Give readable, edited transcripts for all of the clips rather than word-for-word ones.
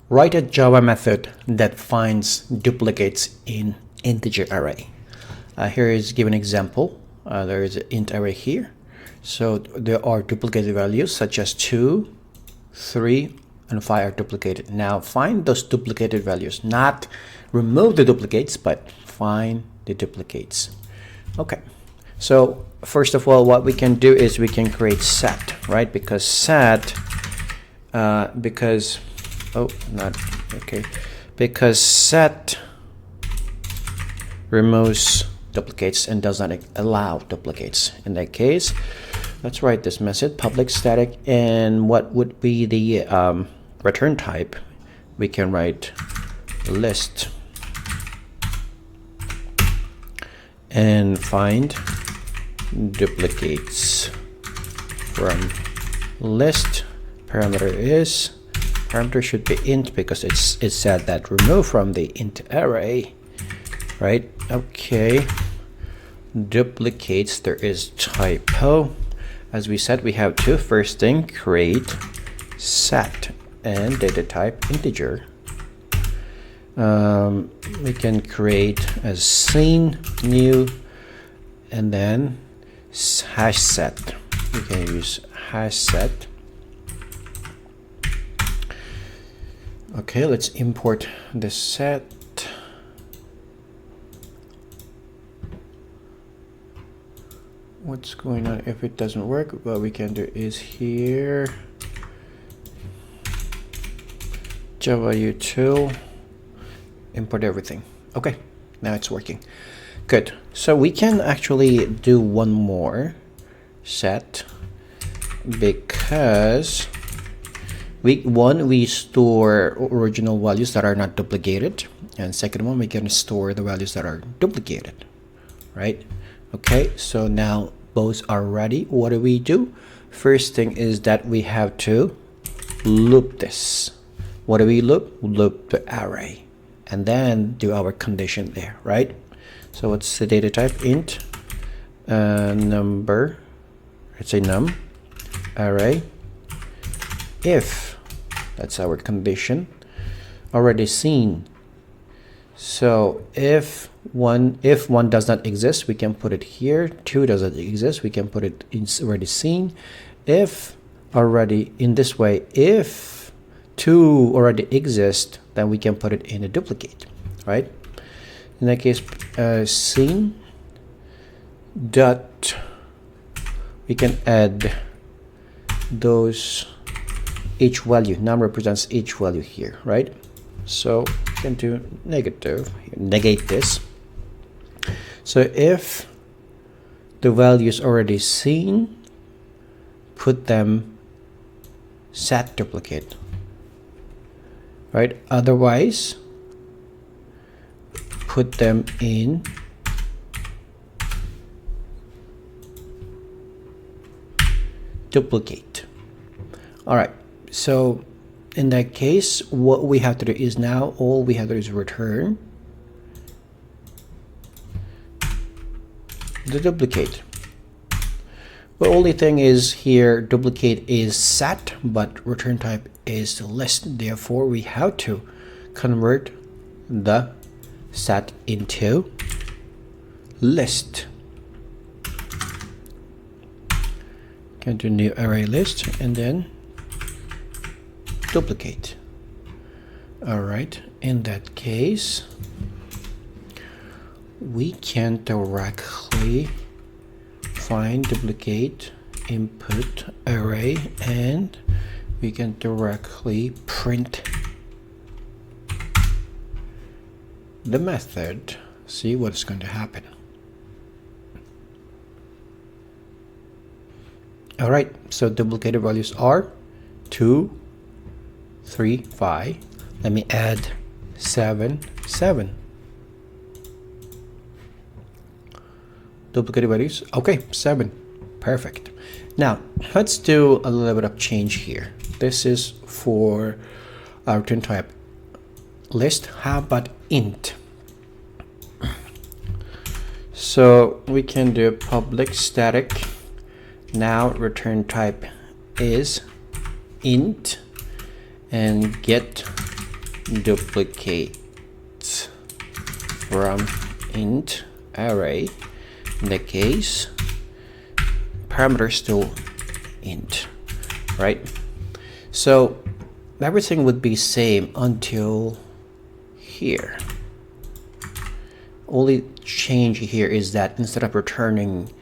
Write a Java method that finds duplicates in integer array. Here is given example. There is an int array here. So there are duplicated values such as 2, 3, and 5 are duplicated. Now find those duplicated values. Not remove the duplicates, but find the duplicates. Okay. So first of all, what we can do is we can create set, right? Because set, because set removes duplicates and does not allow duplicates. In that case, let's write this method, public static, and what would be the return type? We can write list and find duplicates from list. Parameter should be int because it said that remove from the int array, right? Okay, duplicates, there is typo. As we said, we have two. First thing, create set and data type integer. We can create as scene new and then HashSet. We can use HashSet. Okay, let's import the set. What's going on if it doesn't work? What we can do is here Java util, import everything. Okay, now it's working. Good. So we can actually do one more set because we store original values that are not duplicated, and second one, we can store the values that are duplicated, right? Okay, so now both are ready. What do we do? First thing is that we have to loop this. What do we loop? Loop the array and then do our condition there, right? So what's the data type? Int number, let's say num array. If, that's our condition, already seen. So if one does not exist, we can put it here. 2 doesn't exist, we can put it in already seen. If already in this way, if 2 already exists, then we can put it in a duplicate, right? In that case, scene dot, we can add those each value. Num represents each value here, right? So we can do negate this. So if the value is already seen, put them set duplicate, right? Otherwise, put them in duplicate. All right, so in that case, what we have to do is now all we have to do is return the duplicate. The only thing is here, duplicate is set, but return type is list. Therefore, we have to convert the set into list. Can do new array list and then duplicate. All right, in that case, we can directly find duplicate input array and we can directly print the method. See what's going to happen. All right, so duplicated values are 2, 3, 5. Let me add 7, 7. Duplicated values, okay, 7. Perfect. Now let's do a little bit of change here. This is for our return type list. How about int? So we can do public static. Now return type is int and get duplicate from int array. In the case, parameter still int, right? So everything would be same until here. Only change here is that instead of returning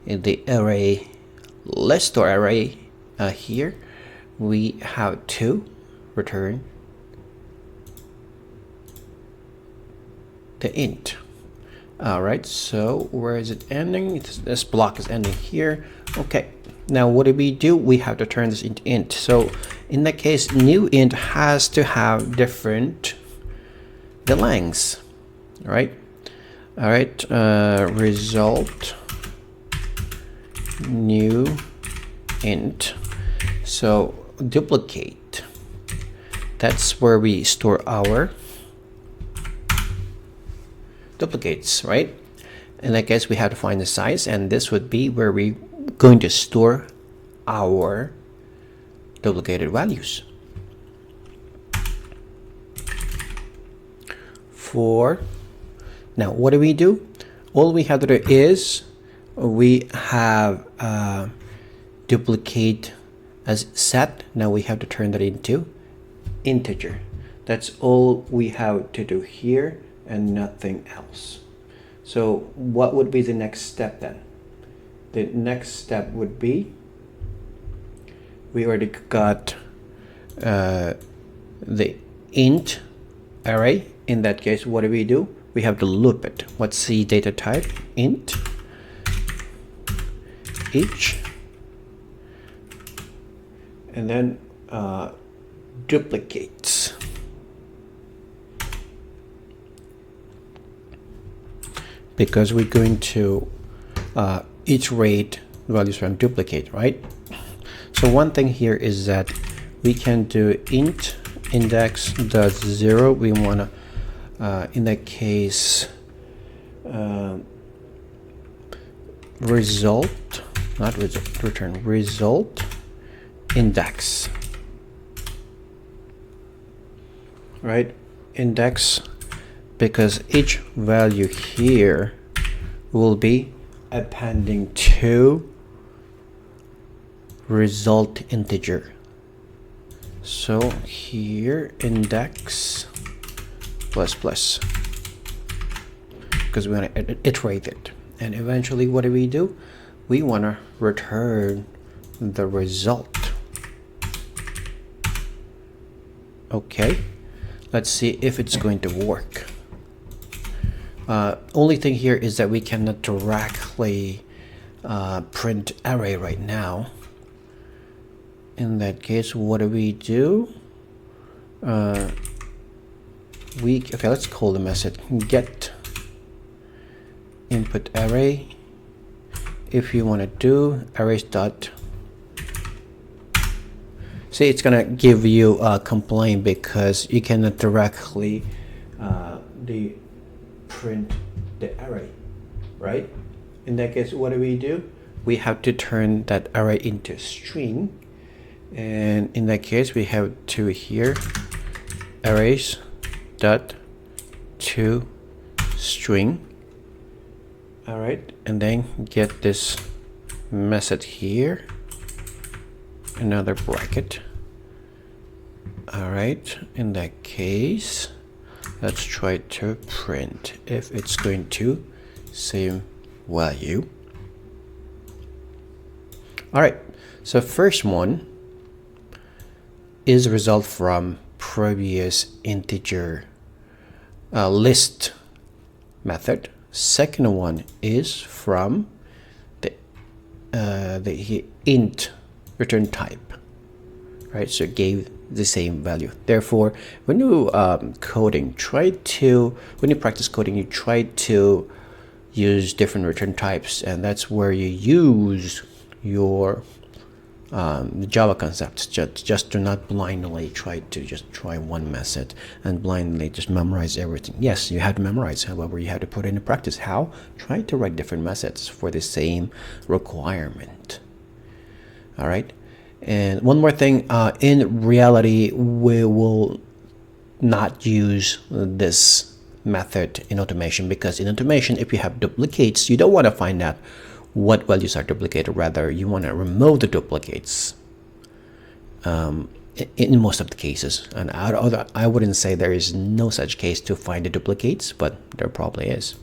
the array list or array here, we have to return the int. All right, so where is it ending? This block is ending here. Okay, now what do? We have to turn this into int. So in that case, new int has to have different the lengths. All right, result new int. So duplicate, that's where we store our duplicates, right? In that case, we have to find the size, and this would be where we're going to store our duplicated values. Now what do? All we have to do is we have duplicate as set. Now we have to turn that into integer. That's all we have to do here and nothing else. So what would be the next step then? The next step would be, we already got the int array. In that case, what do? We have to loop it. What's the data type? Int each, and then duplicates. Because we're going to iterate values from duplicate, right? So one thing here is that we can do int index.0. We want to in that case result, not result, return result index, right? Index, because each value here will be appending to result integer. So here index plus plus, because we want to iterate it, and eventually what do? We want to return the result. Okay, let's see if it's going to work. Only thing here is that we cannot directly print array right now. In that case, what do? Okay, let's call the method get input array. If you want to do arrays dot, see, it's gonna give you a complaint because you cannot directly print the array, right? In that case, what do? We have to turn that array into string, and in that case, we have to here arrays dot to string. All right, and then get this method here, another bracket. All right, in that case, let's try to print if it's going to same value. All right, so first one is result from previous integer list method. Second one is from the int return type, right? So it gave the same value. Therefore, when you when you practice coding, you try to use different return types, and that's where you use your Java concepts. Just do not blindly try one method and blindly just memorize everything. Yes, you have to memorize, however you have to put it into practice. How? Try to write different methods for the same requirement. All right, and one more thing, in reality we will not use this method in automation, because in automation, if you have duplicates, you don't want to find out what values are duplicated. Rather, you want to remove the duplicates in most of the cases. And I wouldn't say there is no such case to find the duplicates, but there probably is.